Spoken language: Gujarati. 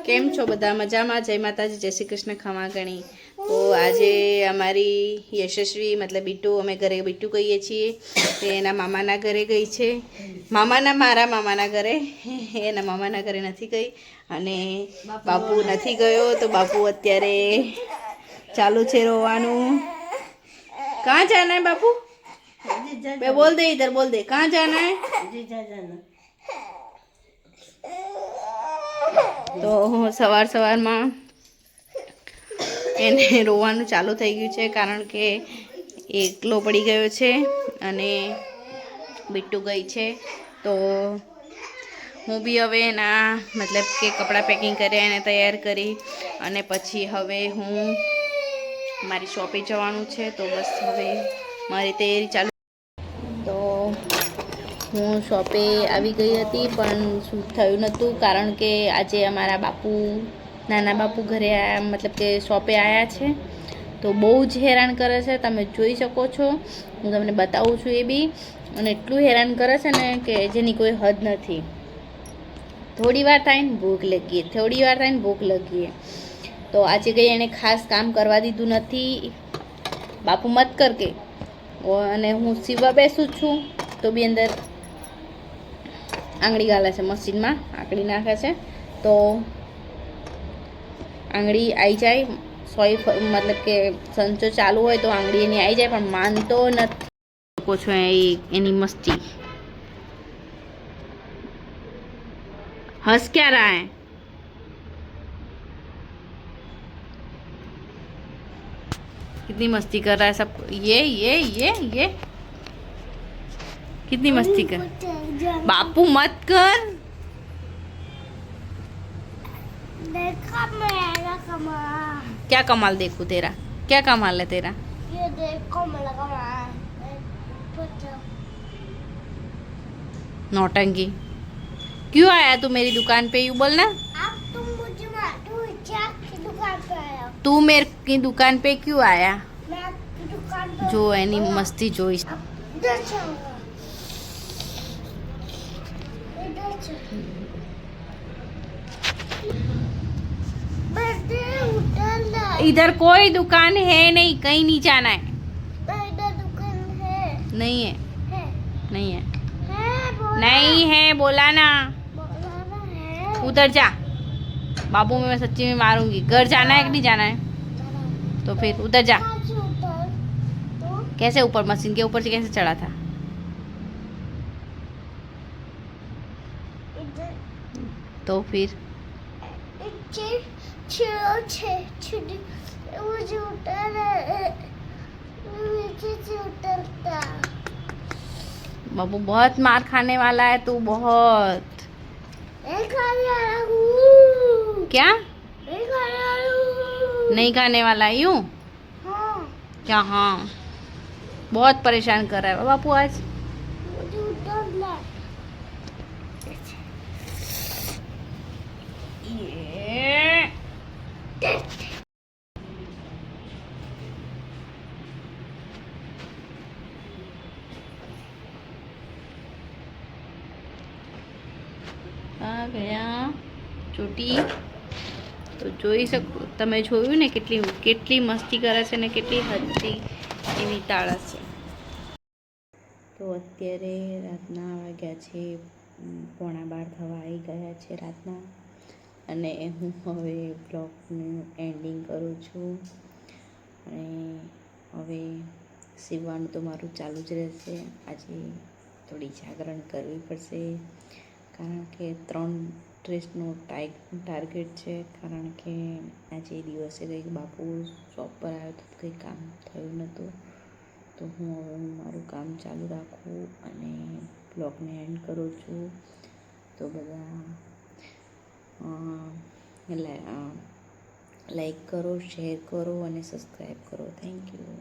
કેમ છો બધા મજામાં? જય માતાજી, જય શ્રી કૃષ્ણ, ખમા ગણી. તો આજે અમારી યશસ્વી મતલબ બીટુ, અમે ઘરે બીટુ કહીએ છીએ, તે એના મામાના ઘરે ગઈ છે. મારા મામાના ઘરે, એના મામાના ઘરે નથી ગઈ. અને બાપુ નથી ગયો, તો બાપુ અત્યારે ચાલુ છે રોવાનું. कहाँ जाना है बापू? मैं बोल दे, इधर बोल दे, कहाँ जाना है? તો સવારમાં એને રોવાનું ચાલુ થઈ ગયું છે, કારણ કે એકલો પડી ગયો છે અને બીટુ ગઈ છે. તો હું બી હવે એના મતલબ કે કપડાં પેકિંગ કરી એને તૈયાર કરી અને પછી હવે હું મારી શોપે જવાનું છે. તો બસ હવે મારી તૈયારી ચાલુ. તો હું શોપે આવી ગઈ હતી, પણ શું થયું નહોતું, કારણ કે આજે અમારા નાના બાપુ ઘરે આવ્યા, મતલબ કે શોપે આવ્યા છે. તો બહુ જ હેરાન કરે છે, તમે જોઈ શકો છો. હું તમને બતાવું છું એ બી. અને એટલું હેરાન કરે છે ને કે જેની કોઈ હદ નથી. થોડી વાર થાય ને ભૂખ લાગીએ, તો આજે કંઈ એને ખાસ કામ કરવા દીધું નથી. બાપુ મત કર કે. અને હું સીવવા બેસું છું તો બી અંદર આંગળી ગાલે છે, મશીનમાં આંગળી નાખે છે. તો આંગળી આવી જાય, મતલબ કે સંચો ચાલુ હોય તો આંગળી એની આવી જાય, પણ માનતો નથી. શકો છો એની મસ્તી. हंस क्या रहा है? कितनी मस्ती कर रहा है सब. ये कितनी मस्ती कर. बापू मत कर. देखा मेरा कमाल. क्या कमाल देखूं तेरा? क्या कमाल है तेरा? ये देखो मेरा कमाल. नौटंकी. क्यों आया तू मेरी दुकान पे? यू बोलना. तुम मुझे की दुकान पे आया. तू मेरे की दुकान पे क्यों आया? मैं आपकी दुकान पे. जो एनी मस्ती जोई. इधर कोई दुकान है नहीं, कहीं नहीं जाना है. इधर दुकान है. नहीं है. नहीं है. नहीं है, बोला ना. है. उधर जा. बाबू मैं सच्ची में मारूंगी. घर जाना है कि नहीं जाना है? तो फिर उधर जा. कैसे ऊपर? मशीन के ऊपर से कैसे चढ़ा था? तो फिर बाबू बहुत मार खाने वाला है तू, बहुत. क्या? नहीं खाने वाला है. यूं? हाँ. क्या हाँ? बहुत परेशान कर रहा है बापू आज. आ ગયા ચોટી. તો જોઈ શકો, તમે જોયું ને કેટલી મસ્તી કરે છે ને કેટલી હદથી એની તાળસ છે. તો અત્યારે રાતના વાગ્યા છે 11:15 થવા આવી ગયા છે રાતના. અને હું હવે બ્લોગનું એન્ડિંગ કરું છું. અને હવે સીવવાનું તો મારું ચાલુ જ રહેશે. આજે થોડી જાગરણ કરવી પડશે, કારણ કે 3 ડ્રેસનો ટાર્ગેટ છે. કારણ કે આજે દિવસે કંઈક બાપુ શોપ પર આવ્યો તો કંઈ કામ થયું નહોતું. તો હું હવે મારું કામ ચાલુ રાખું અને બ્લોગને એન્ડ કરું છું. તો બધા લાઈક કરો, શેર કરો અને સબસ્ક્રાઈબ કરો. Thank you.